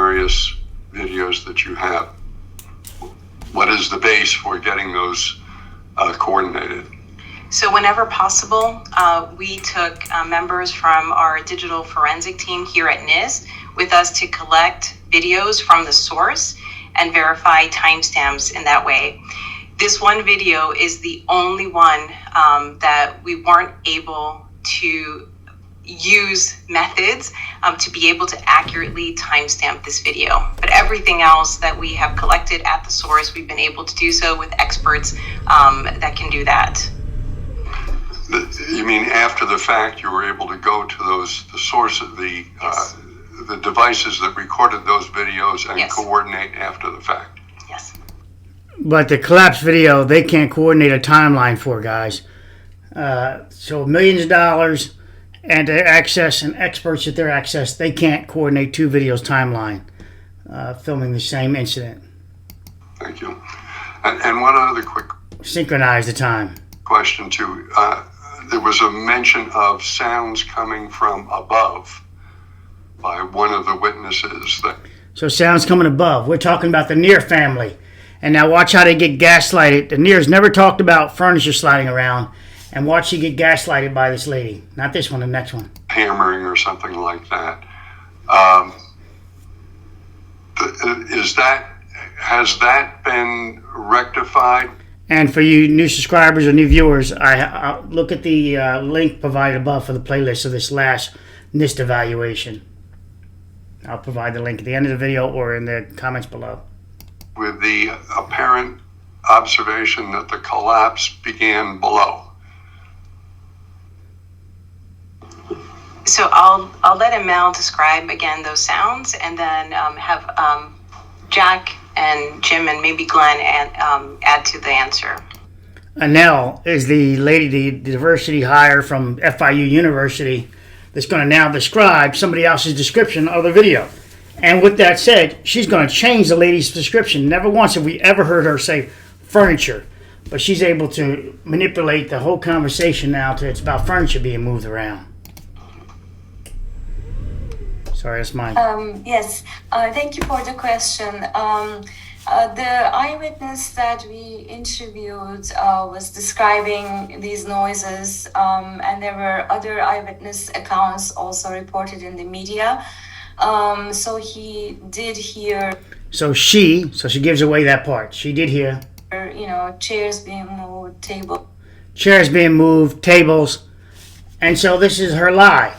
various videos that you have? What is the base for getting those coordinated? So whenever possible, we took members from our digital forensic team here at NIST with us to collect videos from the source and verify timestamps in that way. This one video is the only one that we weren't able to use methods to be able to accurately timestamp this video. But everything else that we have collected at the source, we've been able to do so with experts that can do that. You mean after the fact, you were able to go to the source of the devices that recorded those videos and Yes. coordinate after the fact? Yes. But the collapse video, they can't coordinate a timeline for, guys. So millions of dollars and their access and experts at their access, they can't coordinate two videos timeline filming the same incident. Thank you. And one other quick Synchronize the time. question too. There was a mention of sounds coming from above by one of the witnesses. So sounds coming above. We're talking about the NIRE family. And now watch how they get gaslighted. The NIRE's never talked about furniture sliding around. And watch you get gaslighted by this lady. Not this one, the next one. Hammering or something like that. Has that been rectified? And for you new subscribers or new viewers, I look at the link provided above for the playlist of this last NIST evaluation. I'll provide the link at the end of the video or in the comments below. With the apparent observation that the collapse began below. So I'll let Amel describe again those sounds, and then have Jack and Jim and maybe Glenn add to the answer. Anel is the lady, the diversity hire from FIU University, that's going to now describe somebody else's description of the video. And with that said, she's going to change the lady's description. Never once have we ever heard her say furniture, but she's able to manipulate the whole conversation now to it's about furniture being moved around. Sorry, that's mine. Yes, thank you for the question. The eyewitness that we interviewed was describing these noises, and there were other eyewitness accounts also reported in the media. So he did hear. So she gives away that part. She did hear. Chairs being moved, chairs being moved, tables, and so this is her lie.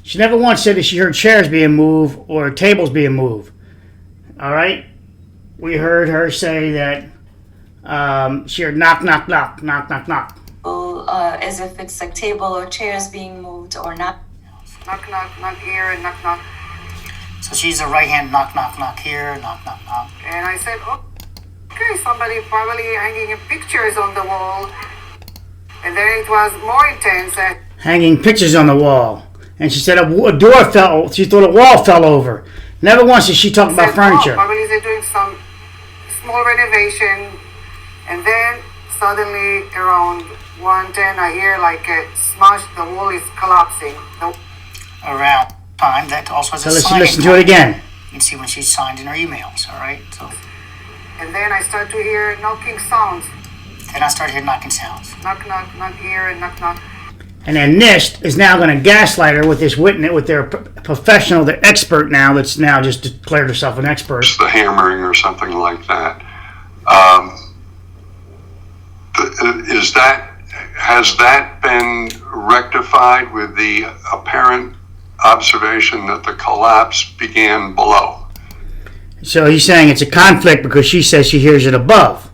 She never once said that she heard chairs being moved or tables being moved. All right? We heard her say that she heard knock, knock, knock, knock, knock, knock. As if it's like table or chairs being moved or not. Knock, knock, knock here and knock, knock. So she's a right hand knock, knock, knock here, knock, knock, knock. And I said, oh, okay, somebody probably hanging pictures on the wall. And then it was more intense. Hanging pictures on the wall. And she said a door fell, she thought a wall fell over. Never once did she talk about furniture. Probably they're doing some small renovation. And then suddenly around 1:10 I hear like a smash, the wall is collapsing. Around time, that also has so a let's signing listen to it again. You can see when she signed in her emails, all right? So, and then I start to hear knocking sounds. then I started hearing knocking sounds. Knock, knock, knock here and knock, knock. And then NIST is now going to gaslight her with this witness, with their professional, their expert now that's now just declared herself an expert. The hammering or something like that. Has that been rectified with the apparent observation that the collapse began below? So he's saying it's a conflict because she says she hears it above,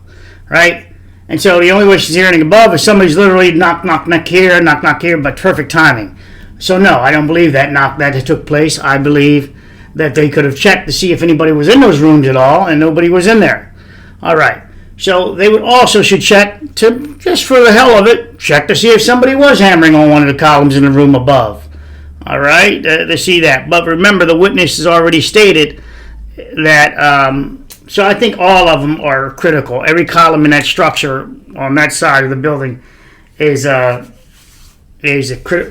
right? And so the only way she's hearing it above is somebody's literally knock, knock, knock here, but perfect timing. So no, I don't believe that took place. I believe that they could have checked to see if anybody was in those rooms at all, and nobody was in there. All right. So they would also should check to, just for the hell of it, check to see if somebody was hammering on one of the columns in the room above. All right, to see that. But remember, the witness has already stated that. So I think all of them are critical. Every column in that structure on that side of the building is a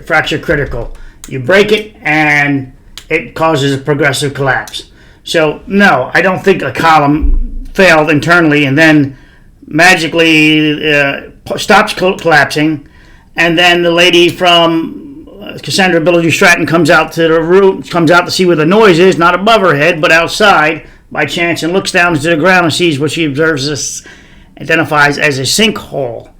fracture critical. You break it and it causes a progressive collapse. So no, I don't think a column failed internally and then magically stops collapsing, and then the lady from Cassandra Billowdew Stratton comes out to the room, comes out to see where the noise is, not above her head, but outside by chance, and looks down to the ground and sees what she observes identifies as a sinkhole.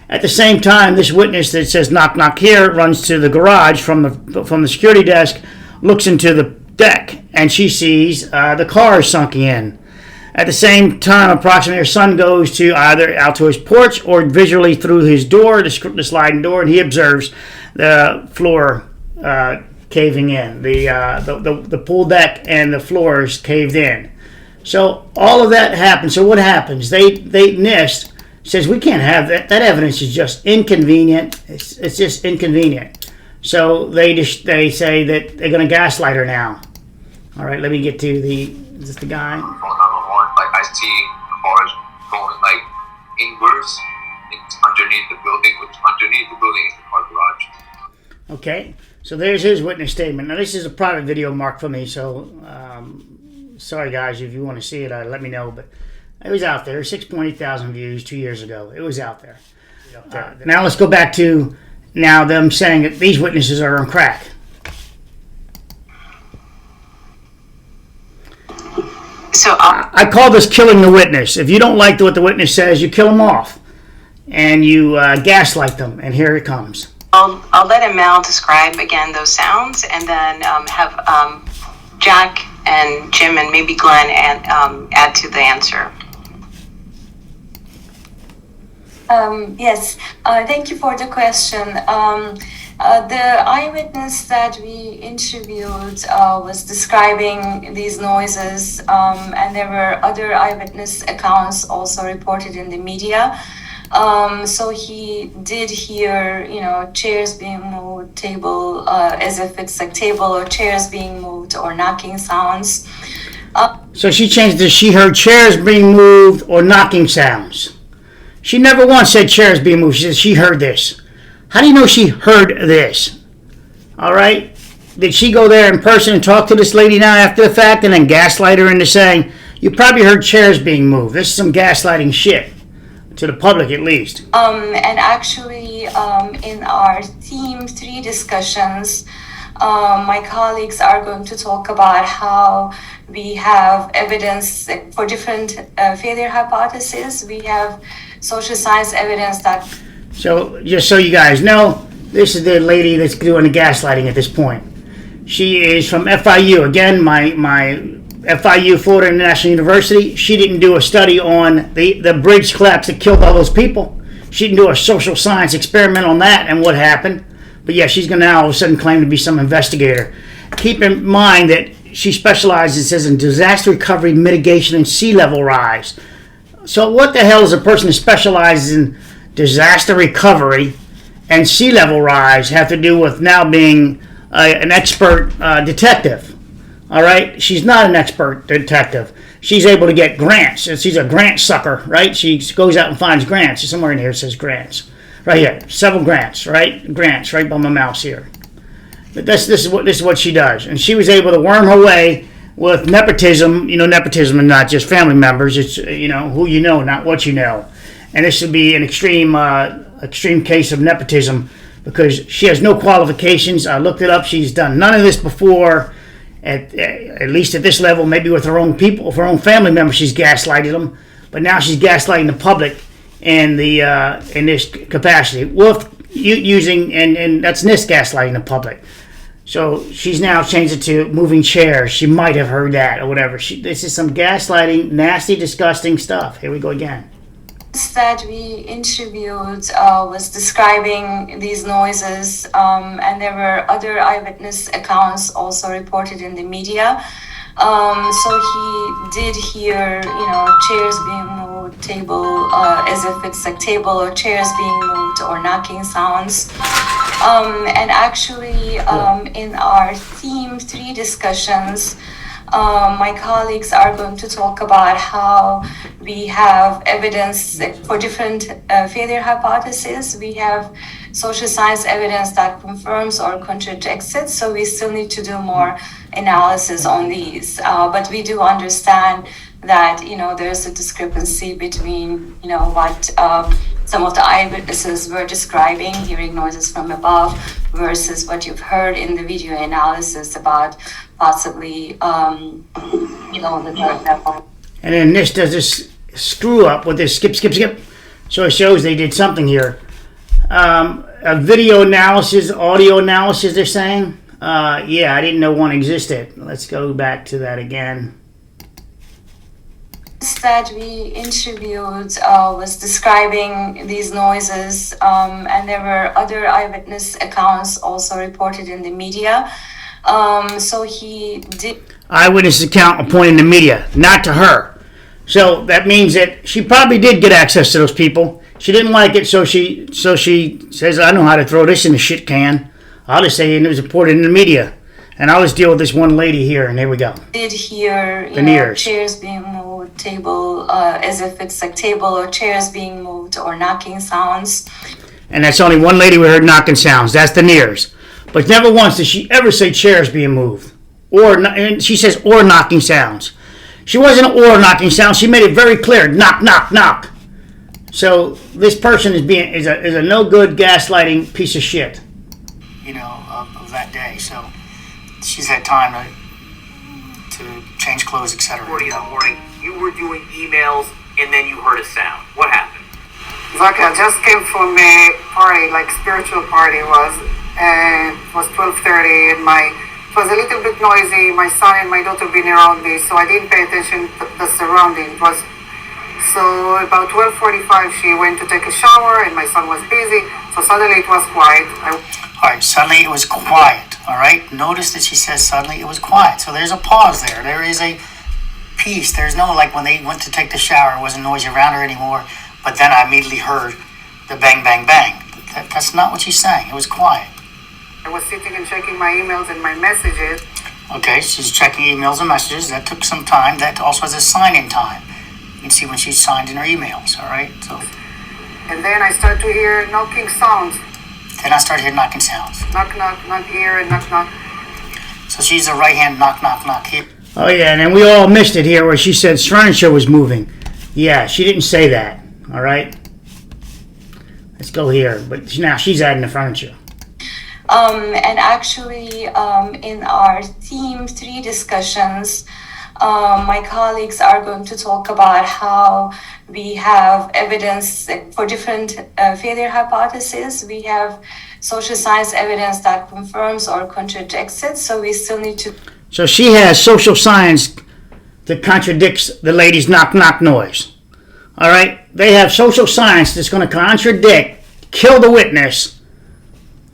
At the same time, this witness that says knock knock here runs to the garage from the security desk, looks into the deck, and she sees the car sunken in. At the same time, approximately, her son goes to either out to his porch or visually through his door, the sliding door, and he observes the floor caving in. The pool deck and the floors caved in. So all of that happens. So what happens? They NIST says we can't have that. That evidence is just inconvenient. It's just inconvenient. So they say that they're going to gaslight her now. All right, let me get to is this the guy? Like I see cars going like inwards. It's underneath the building, which underneath the building is the car garage. Okay, so there's his witness statement. Now this is a private video marked for me, so sorry guys if you want to see it, let me know. But it was out there, 6.8 thousand views 2 years ago. It was out there. Now let's go back to them saying that these witnesses are on crack. So I call this killing the witness. If you don't like what the witness says, you kill them off, and you gaslight them. And here it comes. I'll let Mel describe again those sounds, and then have Jack and Jim and maybe Glenn add to the answer. Yes, thank you for the question. The eyewitness that we interviewed was describing these noises, and there were other eyewitness accounts also reported in the media. So he did hear, chairs being moved, table, as if it's like table or chairs being moved or knocking sounds. So she changed this. She heard chairs being moved or knocking sounds. She never once said chairs being moved. She said she heard this. How do you know she heard this? All right? Did she go there in person and talk to this lady now after the fact and then gaslight her into saying, you probably heard chairs being moved? This is some gaslighting shit. To the public, at least. And actually, in our Theme 3 discussions, my colleagues are going to talk about how we have evidence for different failure hypotheses. We have social science evidence that... So, just so you guys know, this is the lady that's doing the gaslighting at this point. She is from FIU. Again, my FIU, Florida International University. She didn't do a study on the bridge collapse that killed all those people. She didn't do a social science experiment on that and what happened. But yeah, she's going to now all of a sudden claim to be some investigator. Keep in mind that she specializes, it says, in disaster recovery, mitigation, and sea level rise. So what the hell is a person who specializes in disaster recovery and sea level rise have to do with now being an expert detective? All right, she's not an expert detective. She's able to get grants. She's a grant sucker, right? She goes out and finds grants. Somewhere in here it says grants. Right here, several grants, right? Grants, right by my mouse here. But this is what she does, and she was able to worm her way with nepotism. Nepotism is not just family members. It's who you know, not what you know. And this would be an extreme case of nepotism because she has no qualifications. I looked it up. She's done none of this before. At least at this level, maybe with her own people, her own family members, she's gaslighted them. But now she's gaslighting the public in this capacity with using and that's NIST gaslighting the public. So she's now changed it to moving chairs. She might have heard that or whatever. This is some gaslighting, nasty, disgusting stuff. Here we go again. That we interviewed was describing these noises, and there were other eyewitness accounts also reported in the media. So he did hear, chairs being moved, table, as if it's like table or chairs being moved or knocking sounds. And actually, in our Theme 3 discussions, my colleagues are going to talk about how we have evidence for different failure hypotheses. We have social science evidence that confirms or contradicts it. So we still need to do more analysis on these. But we do understand that, there's a discrepancy between, what some of the eyewitnesses were describing, hearing noises from above, versus what you've heard in the video analysis about possibly, the third level. And then NIST does this screw up with this skip. So it shows they did something here. A video analysis, audio analysis, they're saying. Yeah, I didn't know one existed. Let's go back to that again. That we interviewed was describing these noises, and there were other eyewitness accounts also reported in the media. So he did. Eyewitness account appointed in the media, not to her. So that means that she probably did get access to those people. She didn't like it, so she says, "I know how to throw this in the shit can. I'll just say it was reported in the media." And I'll just deal with this one lady here, and here we go. Did hear chairs being moved, table, as if it's like table or chairs being moved, or knocking sounds. And that's only one lady we heard knocking sounds. That's the NIREs. But never once did she ever say chairs being moved. And she says or knocking sounds. She wasn't or knocking sounds. She made it very clear. Knock, knock, knock. So this person is a no good gaslighting piece of shit. Of that day. So she's had time to change clothes, etc. 40 in the morning, you were doing emails and then you heard a sound. What happened? Exactly, I just came from a party, like spiritual party was, and it was 12:30, and it was a little bit noisy. My son and my daughter been around me, so I didn't pay attention to the surrounding. So about 12:45, she went to take a shower, and my son was busy. So suddenly it was quiet. All right, suddenly it was quiet. All right, notice that she says suddenly it was quiet. So there's a pause there. There is a peace. There's no, like when they went to take the shower, it wasn't noisy around her anymore. But then I immediately heard the bang, bang, bang. That's not what she's saying. It was quiet. I was sitting and checking my emails and my messages. Okay, she's checking emails and messages. That took some time. That also has a sign-in time. You can see when she signed in her emails, all right? So. And then I started to hear knocking sounds. Then I started hearing knocking sounds. Knock, knock, knock here and knock, knock. So she's a right-hand knock, knock, knock here. Oh, yeah, and then we all missed it here where she said furniture was moving. Yeah, she didn't say that, all right? Let's go here. But now she's adding the furniture. And actually, in our Theme 3 discussions, my colleagues are going to talk about how we have evidence for different failure hypotheses. We have social science evidence that confirms or contradicts it, so we still need to... So she has social science that contradicts the lady's knock-knock noise. All right? They have social science that's going to contradict, kill the witness,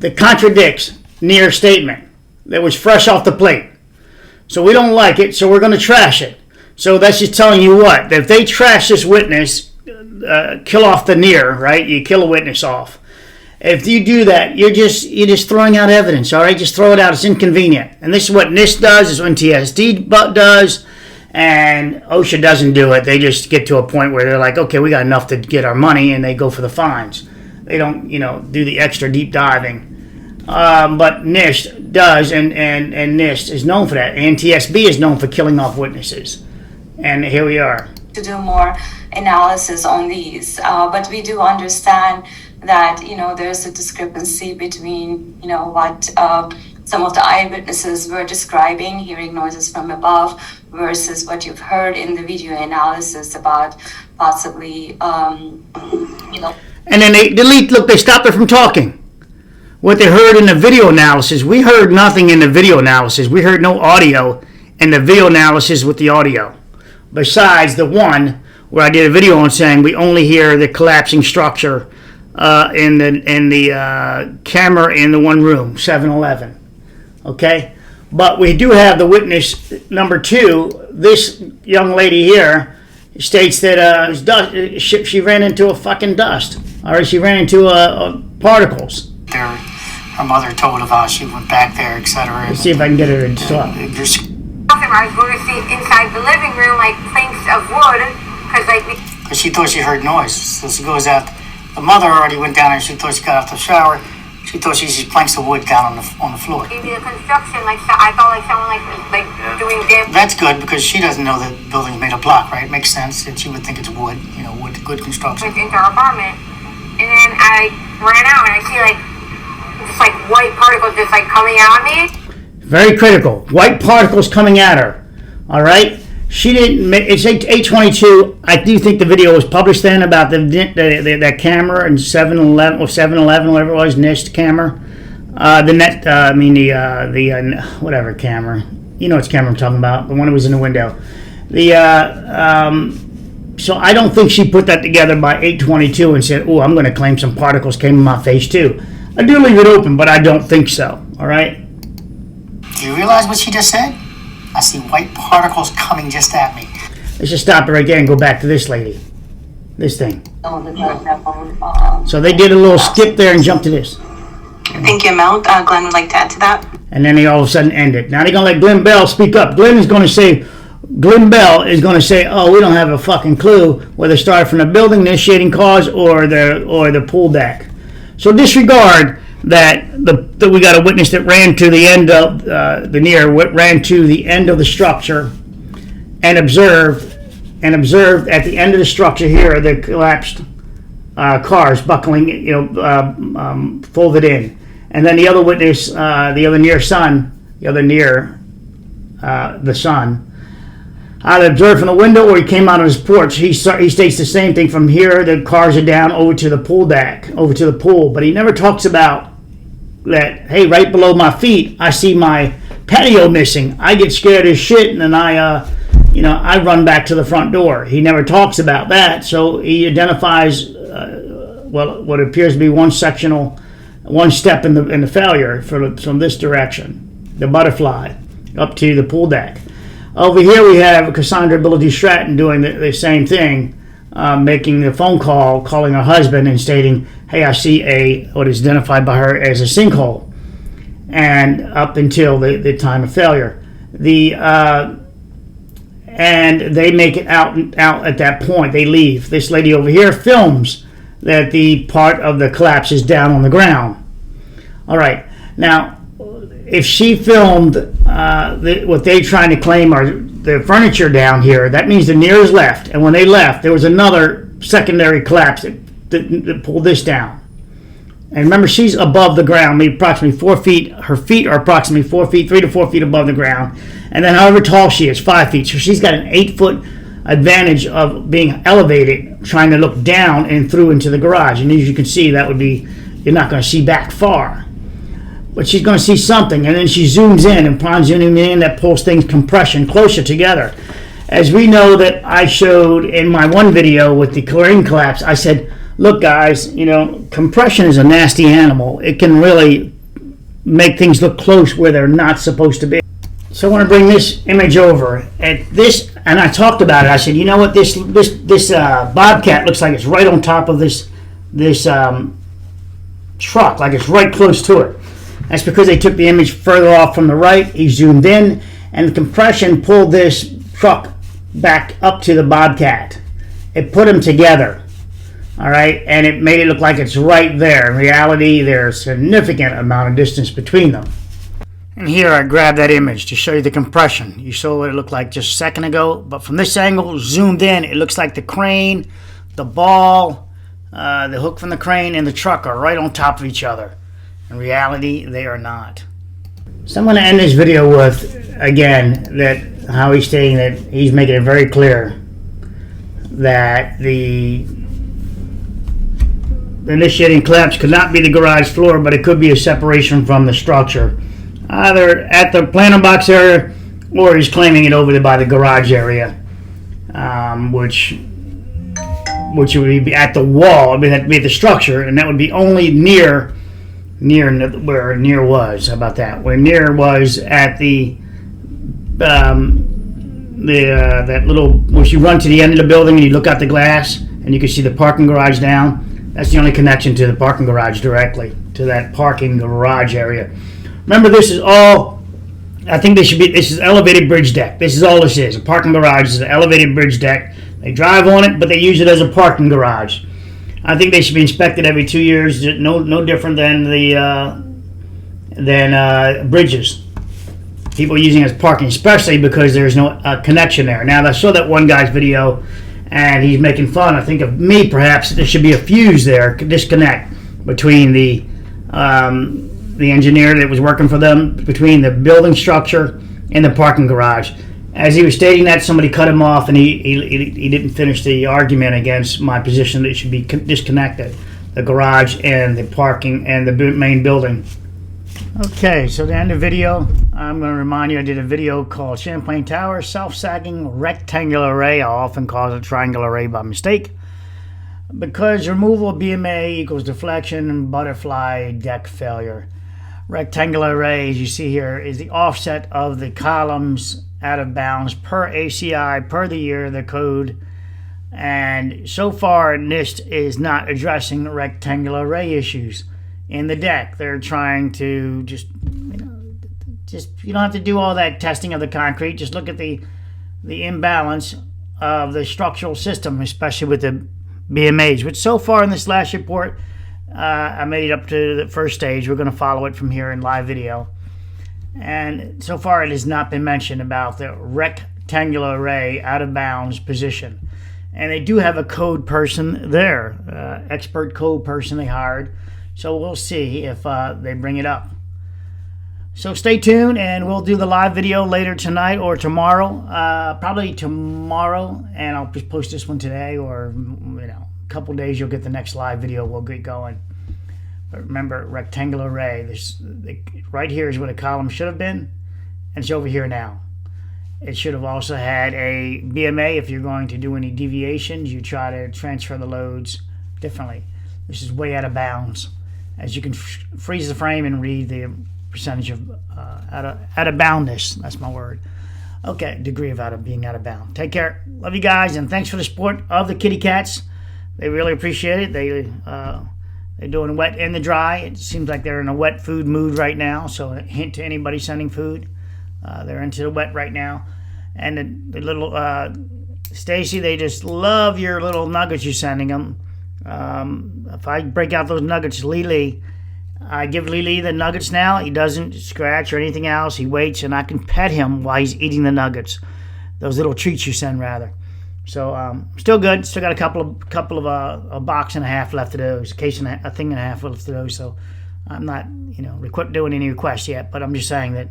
that contradicts NIRE statement that was fresh off the plate. So we don't like it, so we're going to trash it. So that's just telling you what, that if they trash this witness, kill off the NIRE, right? You kill a witness off. If you do that, you're just throwing out evidence, all right? Just throw it out. It's inconvenient. And this is what NIST does, is what NTSD does, and OSHA doesn't do it. They just get to a point where they're like, okay, we got enough to get our money, and they go for the fines. They don't, do the extra deep diving. But NIST does, and NIST is known for that. NTSB is known for killing off witnesses. And here we are. To do more analysis on these. But we do understand that, there's a discrepancy between, what some of the eyewitnesses were describing, hearing noises from above, versus what you've heard in the video analysis about possibly, And then they stopped her from talking. What they heard in the video analysis, we heard nothing in the video analysis. We heard no audio in the video analysis with the audio. Besides the one where I did a video on saying we only hear the collapsing structure in the camera in the one room, 7-Eleven. Okay? But we do have the witness number 2. This young lady here states that she ran into a fucking dust. Or she ran into particles. Her mother told of how she went back there, etc. Let's see if I can get her to talk. I was going to see inside the living room, like planks of wood, because she thought she heard noise, so she goes out The mother already went down and she thought she got off the shower. She thought she just planks of wood down on the floor. Maybe the construction, like I felt like someone like doing damage. That's good because she doesn't know that the building's made of block, right? Makes sense. And she would think it's wood, wood, good construction. Into our apartment, and then I ran out and I see just like white particles just like coming at me. Very critical. White particles coming at her. All right. She didn't. It's 8:22. I do think the video was published then about that camera in 7-Eleven or 7-Eleven, whatever it was, NIST camera. Whatever camera. You know which camera I'm talking about. The one that was in the window. So I don't think she put that together by 8:22 and said, "Oh, I'm going to claim some particles came in my face too." I do leave it open, but I don't think so. All right. Do you realize what she just said? I see white particles coming just at me. Let's just stop it right there and go back to this lady. This thing. So they did a little skip there and jumped to this. Thank you, Mel. Glenn would like to add to that. And then they all of a sudden end it. Now they're going to let Gleen Bell speak up. Gleen Bell is going to say, "Oh, we don't have a fucking clue whether it started from the building initiating cause or the pool deck." So disregard that we got a witness that ran to the end of the NIRE, ran to the end of the structure and observed at the end of the structure here the collapsed cars buckling, folded in. And then the other witness, the other NIRE son, the son, either observed from the window or he came out on his porch. He states the same thing. From here, the cars are down over to the pool deck, over to the pool. But he never talks about that, hey, right below my feet, I see my patio missing. I get scared as shit, and then I run back to the front door. He never talks about that. So he identifies, what appears to be one step in the failure from this direction, the butterfly, up to the pool deck. Over here we have Cassandra Ability Stratton doing the same thing, making the phone call, calling her husband and stating, "Hey, I see what is identified by her as a sinkhole," and up until the time of failure. And they make it out at that point. They leave. This lady over here films that the part of the collapse is down on the ground. All right. Now, if she filmed what they're trying to claim are the furniture down here, that means the NIRE's left. And when they left, there was another secondary collapse that pulled this down. And remember, she's above the ground, maybe approximately 4 feet. Her feet are approximately 4 feet, 3 to 4 feet above the ground. And then however tall she is, 5 feet. So she's got an 8-foot advantage of being elevated, trying to look down and through into the garage. And as you can see, you're not going to see back far. But she's going to see something, and then she zooms in, and upon zooming in, that pulls things compression closer together. As we know that I showed in my one video with the crane collapse, I said, look guys, compression is a nasty animal. It can really make things look close where they're not supposed to be. So I want to bring this image over at this, and I talked about it. I said, you know what, this Bobcat looks like it's right on top of this truck, like it's right close to it. That's because they took the image further off from the right. He zoomed in, and the compression pulled this truck back up to the Bobcat. It put them together, all right, and it made it look like it's right there. In reality, there's a significant amount of distance between them. And here I grabbed that image to show you the compression. You saw what it looked like just a second ago, but from this angle, zoomed in, it looks like the crane, the ball, the hook from the crane, and the truck are right on top of each other. In reality, they are not. So I'm going to end this video with, again, how he's stating that he's making it very clear that the initiating collapse could not be the garage floor, but it could be a separation from the structure, either at the planter box area or he's claiming it over there by the garage area, which would be at the wall. I mean, that would be at the structure, and that would be only near where NIRE was. How about that? Where NIRE was at that little, once you run to the end of the building and you look out the glass and you can see the parking garage down. That's the only connection to the parking garage directly to that parking garage area. Remember, this is all. I think this is elevated bridge deck. This is all this is. A parking garage is an elevated bridge deck. They drive on it, but they use it as a parking garage. I think they should be inspected every 2 years. No different than the bridges. People using it as parking, especially because there's no connection there. Now, I saw that one guy's video, and he's making fun, I think, of me, perhaps. There should be a fuse there, disconnect between the engineer that was working for them, between the building structure and the parking garage. As he was stating that, somebody cut him off, and he didn't finish the argument against my position that it should be disconnected, the garage and the parking and the main building. Okay, so the end of the video, I'm going to remind you I did a video called Champlain Towers Self-Sagging Rectangular Array. I often call it a triangular array by mistake, because removal of BMA equals deflection and butterfly deck failure. Rectangular array, as you see here, is the offset of the columns out of bounds per ACI, per the year, the code. And so far, NIST is not addressing rectangular array issues in the deck. They're trying to just you don't have to do all that testing of the concrete. Just look at the imbalance of the structural system, especially with the BMAs, which so far in this last report, I made it up to the first stage. We're going to follow it from here in live video. And so far it has not been mentioned about the rectangular array out of bounds position. And they do have a code person there, expert code person they hired. So we'll see if they bring it up. So stay tuned, and we'll do the live video later tonight or tomorrow. Probably tomorrow, and I'll just post this one today, or a couple days you'll get the next live video. We'll get going. But remember, rectangular array. Right here is where the column should have been, and it's over here now. It should have also had a BMA. If you're going to do any deviations, you try to transfer the loads differently. This is way out of bounds. As you can freeze the frame and read the percentage of out of boundness. That's my word. Okay, degree of being out of bound. Take care. Love you guys, and thanks for the support of the kitty cats. They really appreciate it. They're doing wet and the dry. It seems like they're in a wet food mood right now. So a hint to anybody sending food. They're into the wet right now. And the little Stacy, they just love your little nuggets you're sending them. If I break out those nuggets, Lily, I give Lily the nuggets now. He doesn't scratch or anything else. He waits, and I can pet him while he's eating the nuggets. Those little treats you send, rather. So still good. Still got a couple of a box and a half left of those, a thing and a half left of those. So I'm not doing any requests yet, but I'm just saying that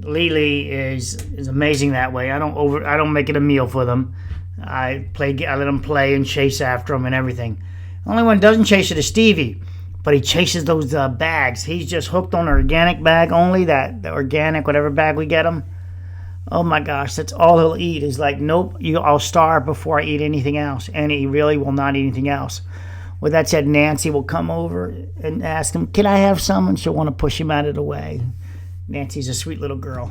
Lily is amazing that way. I don't make it a meal for them. I let them play and chase after them and everything. The only one who doesn't chase it is Stevie, but he chases those bags. He's just hooked on the organic bag only, the organic whatever bag we get him. Oh my gosh, that's all he'll eat. Is like, nope, I'll starve before I eat anything else. And he really will not eat anything else. With that said, Nancy will come over and ask him, can I have some? And she'll want to push him out of the way. Nancy's a sweet little girl.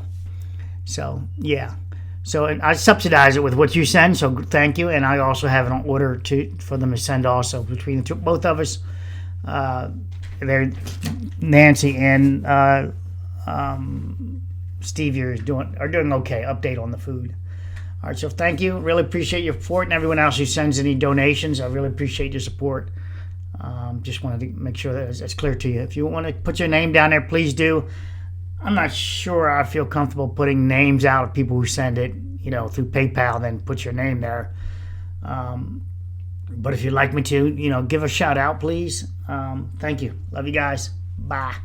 So, yeah. So and I subsidize it with what you send, so thank you. And I also have an order for them to send also. Between the two, both of us, they're Nancy and Stevie are doing okay. Update on the food. All right, so thank you. Really appreciate your support, and everyone else who sends any donations. I really appreciate your support. Just wanted to make sure that it's clear to you. If you want to put your name down there, please do. I'm not sure I feel comfortable putting names out of people who send it, through PayPal, then put your name there. But if you'd like me to, give a shout out, please. Thank you. Love you guys. Bye.